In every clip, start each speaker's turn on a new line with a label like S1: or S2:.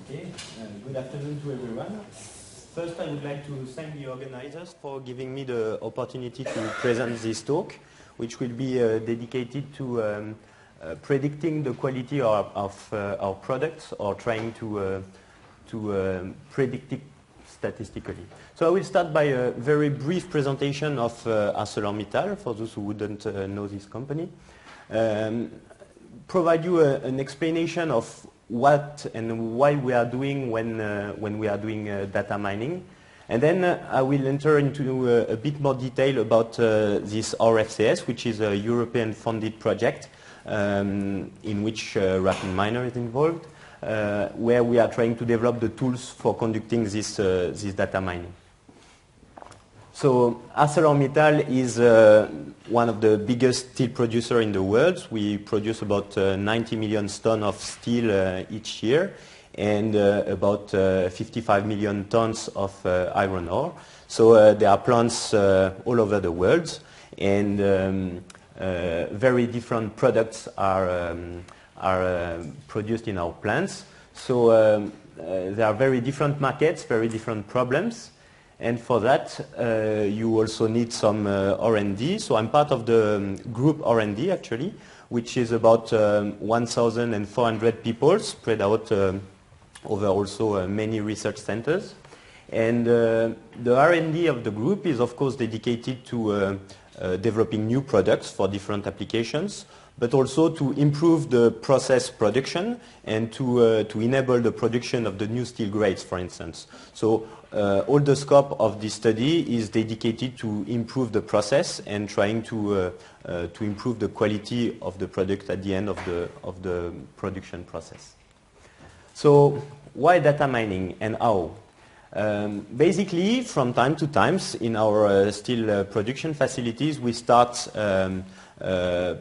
S1: Okay, good afternoon to everyone. First, I would like to thank the organizers for giving me the opportunity to present this talk, which will be dedicated to predicting the quality of our products or trying to predict it statistically. So I will start by a very brief presentation of Arcelor Mittal, for those who wouldn't know this company. Provide you an explanation of what and why we are doing when we are doing data mining. And then I will enter into a bit more detail about this RFCS, which is a European funded project in which RapidMiner is involved, where we are trying to develop the tools for conducting this data mining. So Arcelor Mittal is one of the biggest steel producers in the world. We produce about 90 million tons of steel each year and about 55 million tons of iron ore. So there are plants all over the world, and very different products are produced in our plants. So there are very different markets, very different problems. And for that, you also need some R&D. So I'm part of the group R&D, actually, which is about 1,400 people spread out over also many research centers. And the R&D of the group is, of course, dedicated to developing new products for different applications, but also to improve the process production and to enable the production of the new steel grades, for instance. So all the scope of this study is dedicated to improve the process and trying to improve the quality of the product at the end of the production process. So why data mining and how? Basically, from time to time in our steel production facilities, we start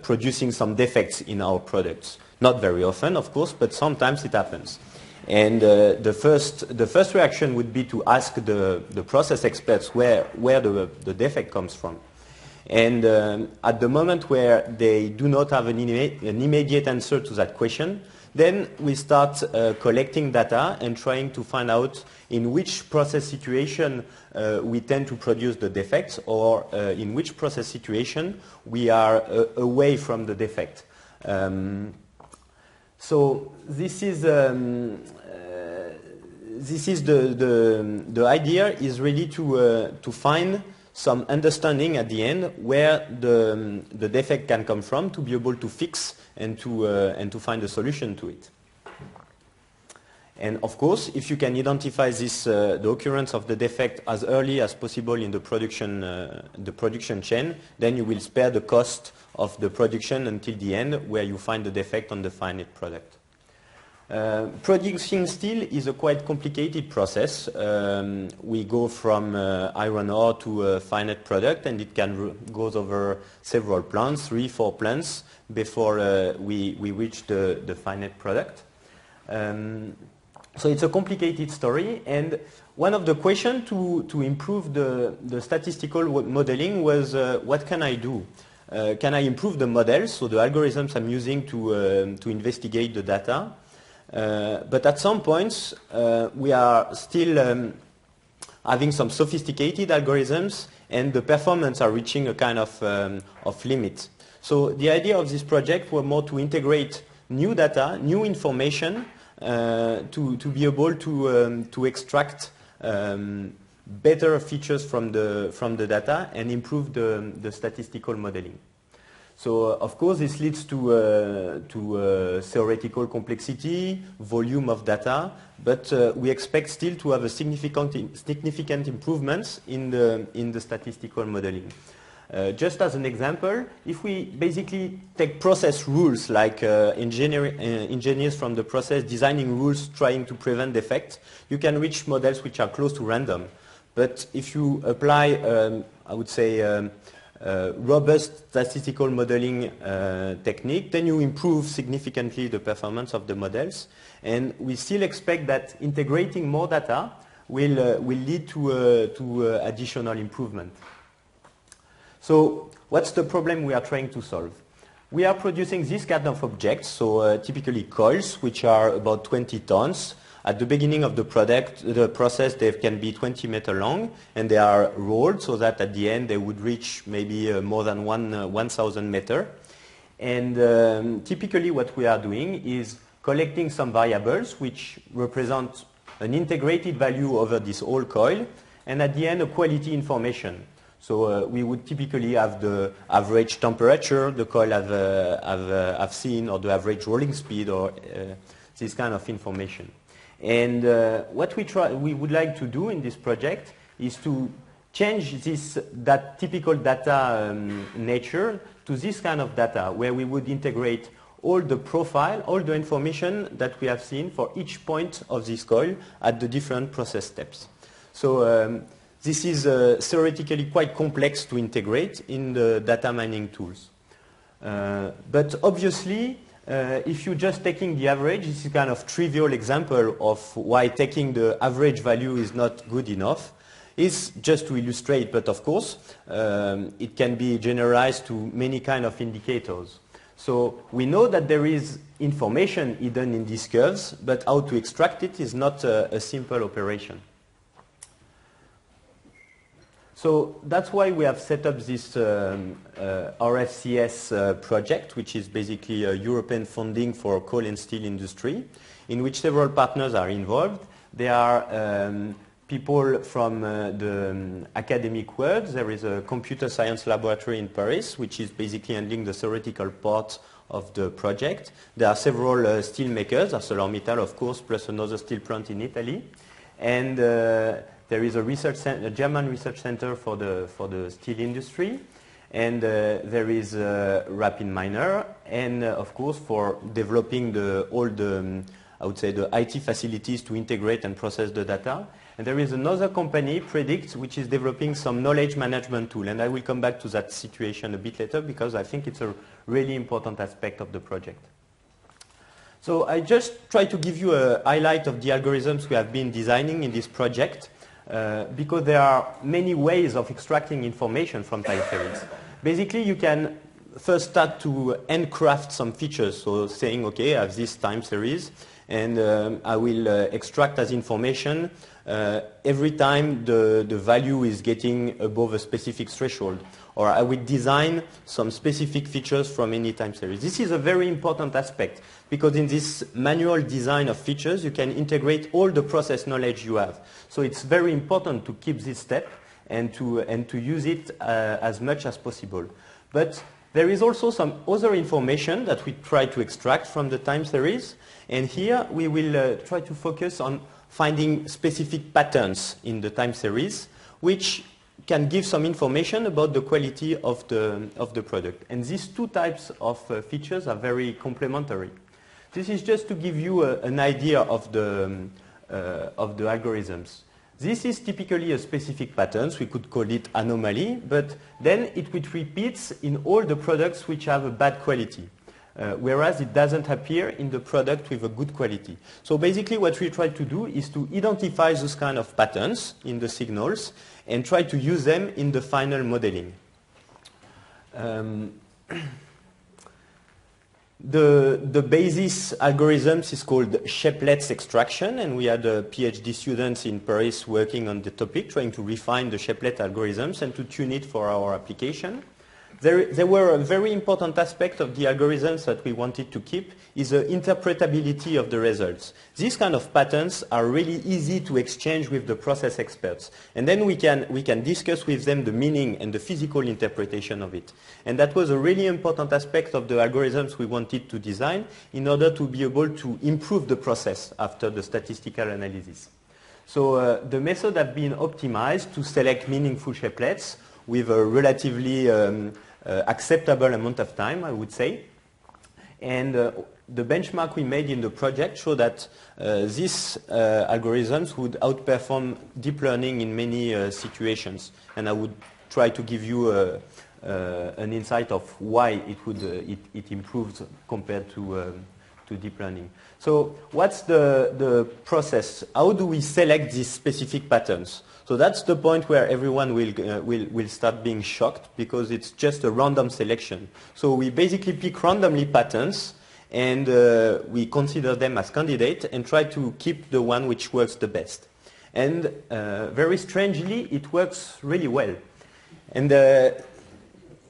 S1: producing some defects in our products. Not very often, of course, but sometimes it happens. And the first reaction would be to ask the process experts where the defect comes from. And at the moment where they do not have an immediate answer to that question, then we start collecting data and trying to find out in which process situation we tend to produce the defects, or in which process situation we are away from the defect. So this is the idea is really to find some understanding at the end where the defect can come from, to be able to fix and to find a solution to it. And of course, if you can identify the occurrence of the defect as early as possible in the production chain, then you will spare the cost of the production until the end, where you find the defect on the final product. Producing steel is a quite complicated process. We go from iron ore to a finite product, and it goes over several plants, 3-4 plants, before we reach the finite product. So it's a complicated story, and one of the questions to improve the statistical modeling was, what can I do? Can I improve the models, so the algorithms I'm using to investigate the data? But at some points, we are still having some sophisticated algorithms, and the performance are reaching a kind of limit. So the idea of this project was more to integrate new data, new information, to be able to extract better features from the data and improve the statistical modeling. So of course this leads to theoretical complexity, volume of data, but we expect still to have a significant improvements in the statistical modeling. Just as an example, if we basically take process rules, like engineers from the process designing rules trying to prevent defects, you can reach models which are close to random. But if you apply, I would say, robust statistical modeling technique, then you improve significantly the performance of the models. And we still expect that integrating more data will lead to additional improvement. So what's the problem we are trying to solve? We are producing this kind of objects, so typically coils, which are about 20 tons. At the beginning of the process, they can be 20 meters long, and they are rolled so that at the end they would reach maybe more than 1,000 meters. And typically what we are doing is collecting some variables which represent an integrated value over this whole coil, and at the end a quality information. So we would typically have the average temperature the coil have seen, or the average rolling speed, or this kind of information. And what we would like to do in this project is to change that typical data nature to this kind of data, where we would integrate all the profile, all the information that we have seen for each point of this coil at the different process steps. So this is theoretically quite complex to integrate in the data mining tools. But obviously, if you're just taking the average, this is kind of trivial example of why taking the average value is not good enough. It's just to illustrate, but of course, it can be generalized to many kind of indicators. So we know that there is information hidden in these curves, but how to extract it is not a simple operation. So that's why we have set up this RFCS project, which is basically a European funding for coal and steel industry, in which several partners are involved. There are people from the academic world. There is a computer science laboratory in Paris, which is basically handling the theoretical part of the project. There are several steel makers, Arcelor Mittal, of course, plus another steel plant in Italy. And there is a German research center for the steel industry, and there is Rapid Miner, and of course for developing all the I would say the IT facilities to integrate and process the data. And there is another company, Predict, which is developing some knowledge management tool, and I will come back to that situation a bit later because I think it's a really important aspect of the project. So I just try to give you a highlight of the algorithms we have been designing in this project. Because there are many ways of extracting information from time series. Basically, you can first start to handcraft some features, so saying, okay, I have this time series, and I will extract as information every time the value is getting above a specific threshold, or I will design some specific features from any time series. This is a very important aspect, because in this manual design of features, you can integrate all the process knowledge you have. So it's very important to keep this step and to use it as much as possible. But there is also some other information that we try to extract from the time series, and here we will try to focus on finding specific patterns in the time series, which can give some information about the quality of the product. And these two types of features are very complementary. This is just to give you an idea of the algorithms. This is typically a specific pattern. We could call it anomaly, but then it would repeat in all the products which have a bad quality, whereas it doesn't appear in the product with a good quality. So basically what we try to do is to identify those kind of patterns in the signals and try to use them in the final modeling. The basis algorithms is called shapelets extraction, and we had PhD students in Paris working on the topic, trying to refine the shapelet algorithms and to tune it for our application. There were a very important aspect of the algorithms that we wanted to keep is the interpretability of the results. These kind of patterns are really easy to exchange with the process experts. And then we can discuss with them the meaning and the physical interpretation of it. And that was a really important aspect of the algorithms we wanted to design in order to be able to improve the process after the statistical analysis. So the method have been optimized to select meaningful shapelets with a relatively acceptable amount of time, I would say. And the benchmark we made in the project showed that these algorithms would outperform deep learning in many situations. And I would try to give you an insight of why it improved compared to deep learning. So what's the process? How do we select these specific patterns? So that's the point where everyone will start being shocked, because it's just a random selection. So we basically pick randomly patterns, and we consider them as candidates and try to keep the one which works the best. And very strangely, it works really well. And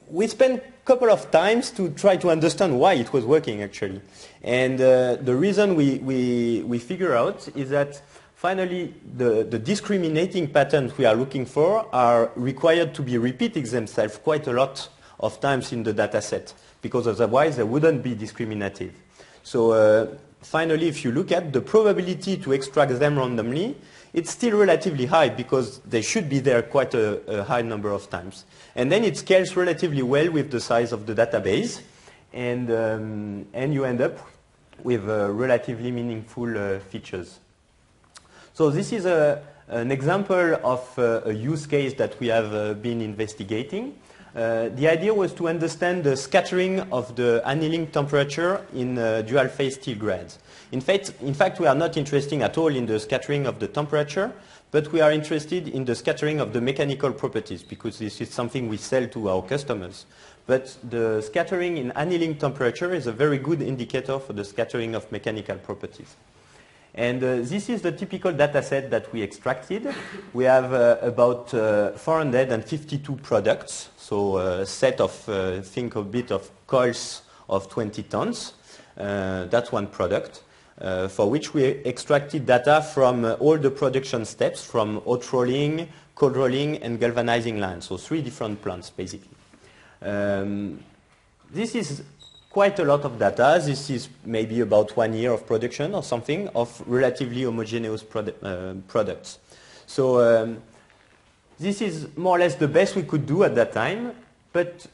S1: we spent a couple of times to try to understand why it was working, actually. And the reason we figure out is that finally the discriminating patterns we are looking for are required to be repeating themselves quite a lot of times in the data set, because otherwise they wouldn't be discriminative. So finally, if you look at the probability to extract them randomly, it's still relatively high because they should be there quite a high number of times. And then it scales relatively well with the size of the database, and you end up with relatively meaningful features. So this is an example of a use case that we have been investigating. The idea was to understand the scattering of the annealing temperature in dual phase steel grads. In fact, we are not interested at all in the scattering of the temperature, but we are interested in the scattering of the mechanical properties, because this is something we sell to our customers. But the scattering in annealing temperature is a very good indicator for the scattering of mechanical properties. And this is the typical data set that we extracted. We have about 452 products, so a set of, think a bit of coils of 20 tons. That's one product, for which we extracted data from all the production steps, from hot rolling, cold rolling, and galvanizing lines, so 3 different plants, basically. This is quite a lot of data. This is maybe about 1 year of production or something of relatively homogeneous products. So this is more or less the best we could do at that time, but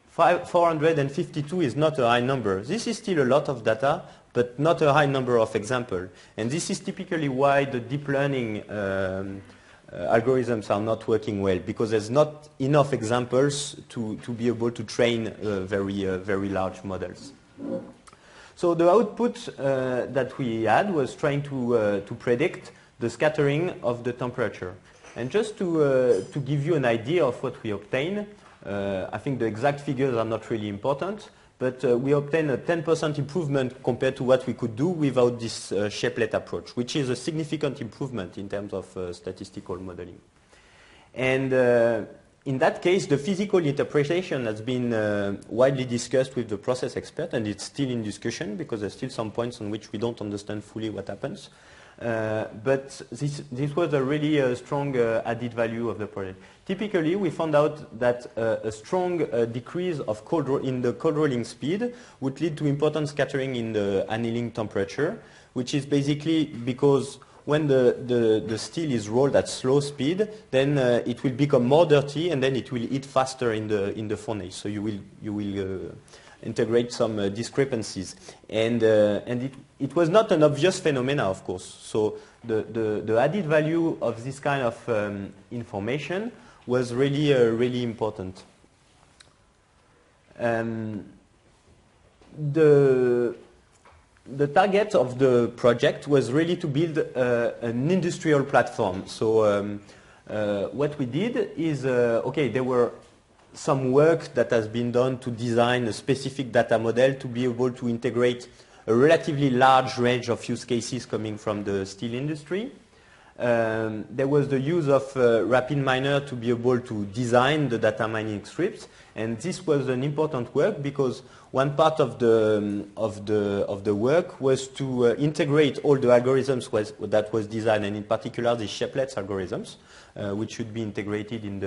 S1: 452 is not a high number. This is still a lot of data, but not a high number of examples. And this is typically why the deep learning algorithms are not working well, because there's not enough examples to be able to train very large models. So the output that we had was trying to predict the scattering of the temperature. And just to give you an idea of what we obtained, I think the exact figures are not really important, but we obtained a 10% improvement compared to what we could do without this shapelet approach, which is a significant improvement in terms of statistical modeling. And in that case, the physical interpretation has been widely discussed with the process expert, and it's still in discussion because there's still some points on which we don't understand fully what happens. But this was a really strong added value of the project. Typically, we found out that a strong decrease of in the cold rolling speed would lead to important scattering in the annealing temperature, which is basically because when the steel is rolled at slow speed, then it will become more dirty, and then it will heat faster in the furnace. So you will integrate some discrepancies, and it was not an obvious phenomena, of course. So the added value of this kind of information was really important. The target of the project was really to build an industrial platform. So what we did is, there were some work that has been done to design a specific data model to be able to integrate a relatively large range of use cases coming from the steel industry. There was the use of RapidMiner to be able to design the data mining scripts, and this was an important work because one part of the work was to integrate all the algorithms that was designed, and in particular the shapelet algorithms, which should be integrated in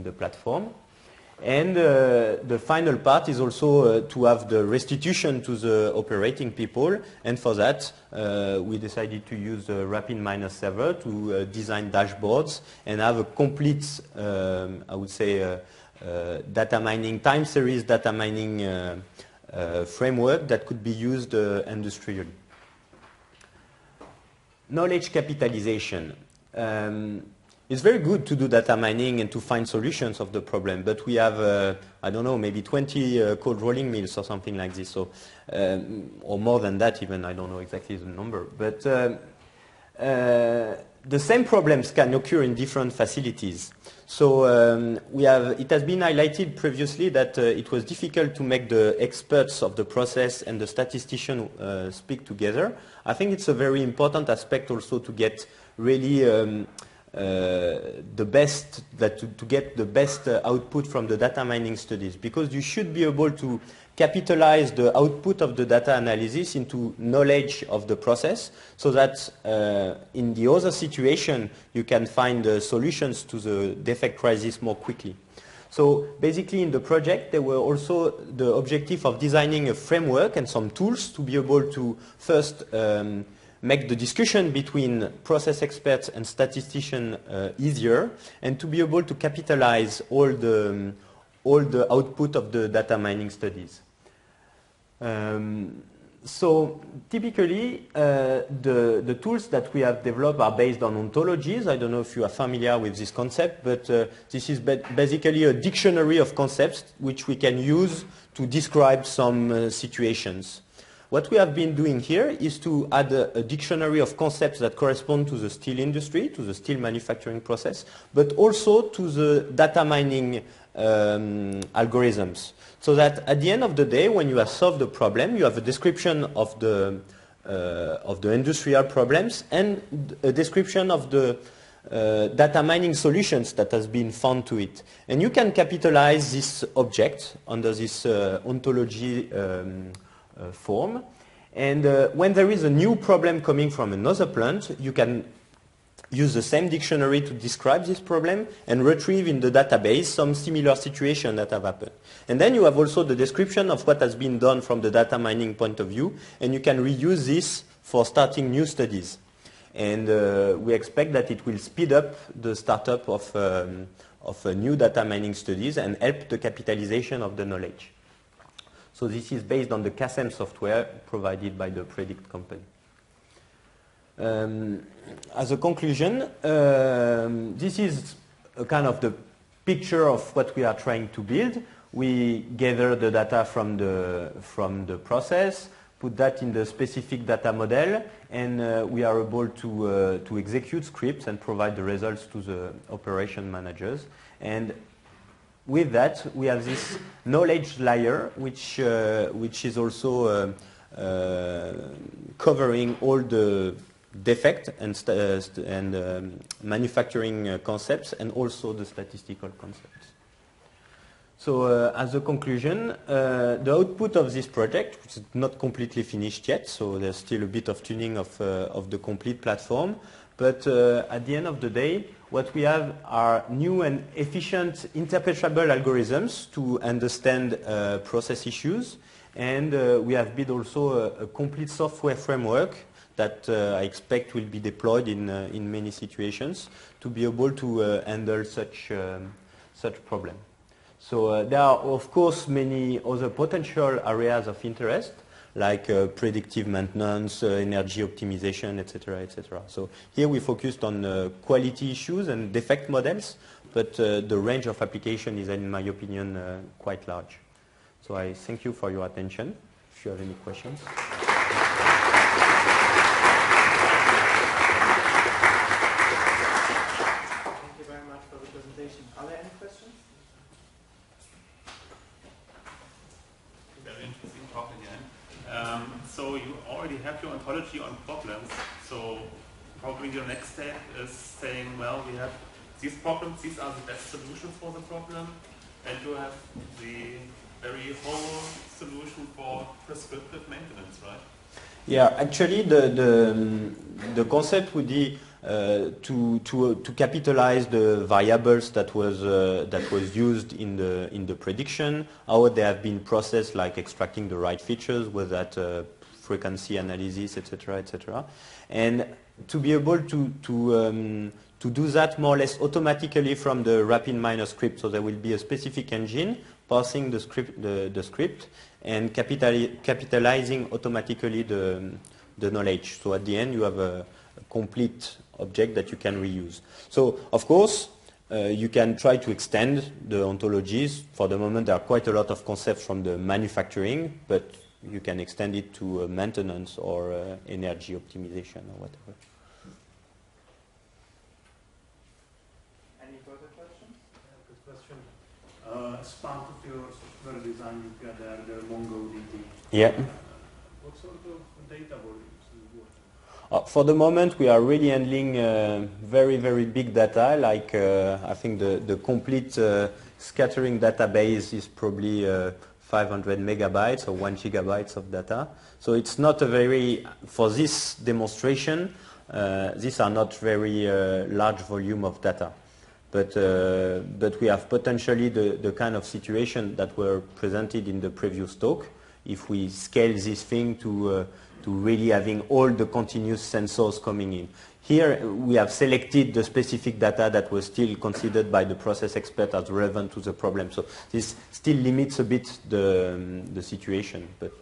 S1: the platform. And the final part is also to have the restitution to the operating people, and for that we decided to use the RapidMiner server to design dashboards and have a complete, I would say, data mining, time series data mining framework that could be used industrially. Knowledge capitalization. It's very good to do data mining and to find solutions of the problem, but we have, I don't know, maybe 20 cold rolling mills or something like this, so, or more than that even, I don't know exactly the number. But the same problems can occur in different facilities. So it has been highlighted previously that it was difficult to make the experts of the process and the statistician speak together. I think it's a very important aspect also to get really to get the best output from the data mining studies, because you should be able to capitalize the output of the data analysis into knowledge of the process, so that in the other situation you can find solutions to the defect crisis more quickly. So basically in the project there were also the objective of designing a framework and some tools to be able to first make the discussion between process experts and statisticians easier, and to be able to capitalize all the output of the data mining studies. So typically the tools that we have developed are based on ontologies. I don't know if you are familiar with this concept, but this is basically a dictionary of concepts which we can use to describe some situations. What we have been doing here is to add a dictionary of concepts that correspond to the steel industry, to the steel manufacturing process, but also to the data mining algorithms. So that at the end of the day, when you have solved the problem, you have a description of the industrial problems and a description of the data mining solutions that has been found to it. And you can capitalize this object under this ontology form. And when there is a new problem coming from another plant, you can use the same dictionary to describe this problem and retrieve in the database some similar situation that have happened. And then you have also the description of what has been done from the data mining point of view, and you can reuse this for starting new studies. And we expect that it will speed up the startup of new data mining studies and help the capitalization of the knowledge. So this is based on the CASM software provided by the Predict company. As a conclusion, this is a kind of the picture of what we are trying to build. We gather the data from the process, put that in the specific data model, and we are able to execute scripts and provide the results to the operation managers. And with that, we have this knowledge layer, which is also covering all the defect and manufacturing concepts, and also the statistical concepts. So as a conclusion, the output of this project, which is not completely finished yet, so there's still a bit of tuning of the complete platform, but at the end of the day, what we have are new and efficient interpretable algorithms to understand process issues, and we have built also a complete software framework that I expect will be deployed in many situations to be able to handle such problem. So there are of course many other potential areas of interest, like predictive maintenance, energy optimization, etc., etc. So here we focused on quality issues and defect models, but the range of application is, in my opinion, quite large. So I thank you for your attention. If you have any questions.
S2: Are there any questions?
S3: Very interesting talk again. So you already have your ontology on problems. So probably your next step is saying, well, we have these problems, these are the best solutions for the problem, and you have the very whole solution for prescriptive maintenance, right?
S1: Yeah, actually the concept would be to capitalize the variables that was used in the prediction, how they have been processed, like extracting the right features with that frequency analysis, etc., etc., and to be able to do that more or less automatically from the RapidMiner script. So there will be a specific engine parsing the script and capitalizing automatically the knowledge. So at the end you have a complete object that you can reuse. So of course you can try to extend the ontologies. For the moment there are quite a lot of concepts from the manufacturing, but you can extend it to maintenance or energy optimization or whatever.
S2: as part of your software design, you've got the MongoDB.
S1: Yeah.
S2: What sort of data volumes do you work with?
S1: For the moment, we are really handling very, very big data. Like I think the complete scattering database is probably 500 megabytes or 1 gigabytes of data. So it's not a very, for this demonstration, these are not very large volume of data. But we have potentially the kind of situation that were presented in the previous talk. If we scale this thing to really having all the continuous sensors coming in. Here we have selected the specific data that was still considered by the process expert as relevant to the problem. So this still limits a bit the situation. But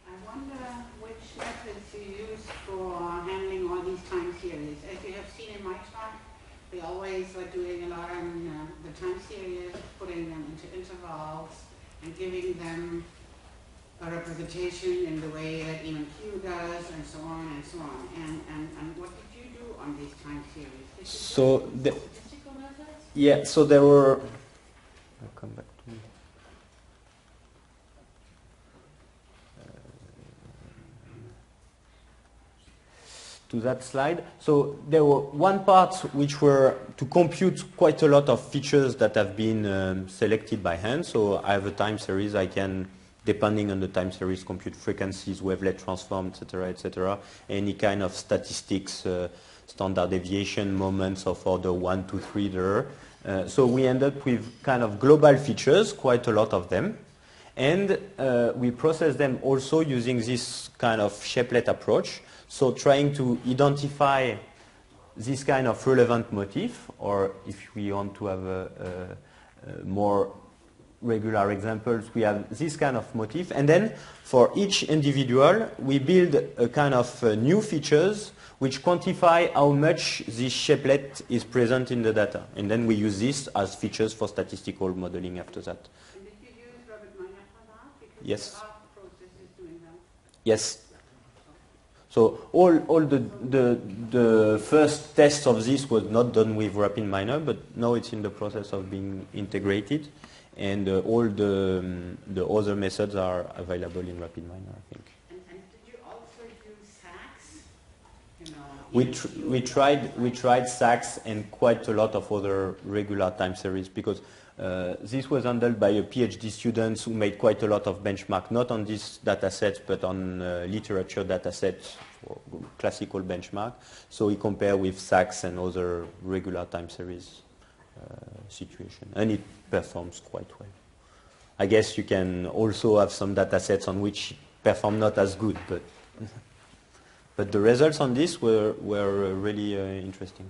S4: I wonder which methods you use for handling all these time series. As you have seen in my talk, we always are doing a lot on the time series, putting them into intervals and giving them a representation in the way that EMQ does, and so on and so on. And what did you do on these time series? Did you
S1: so
S4: do statistical methods?
S1: yeah, so there were. I'll come back to me. To that slide. So there were one part which were to compute quite a lot of features that have been selected by hand. So I have a time series. I can, depending on the time series, compute frequencies, wavelet transform, etc., any kind of statistics, standard deviation, moments of order 1, 2, 3 there. So we end up with kind of global features, quite a lot of them. And we process them also using this kind of shapelet approach. So trying to identify this kind of relevant motif, or if we want to have a more regular examples, we have this kind of motif. And then for each individual, we build a kind of new features which quantify how much this shapelet is present in the data. And then we use this as features for statistical modeling after that.
S4: And did you use Robert Meyer for that? Because
S1: Yes.
S4: there are processes doing that.
S1: Yes. So all the first test of this was not done with RapidMiner, but now it's in the process of being integrated, and all the other methods are available in RapidMiner, I think.
S4: And did you also use SACs? You know,
S1: We tried SACs and quite a lot of other regular time series, because this was handled by a PhD student who made quite a lot of benchmark, not on this data set, but on literature data sets for classical benchmark. So he compared with SACs and other regular time series situation, and it performs quite well. I guess you can also have some data sets on which perform not as good, but the results on this were really interesting.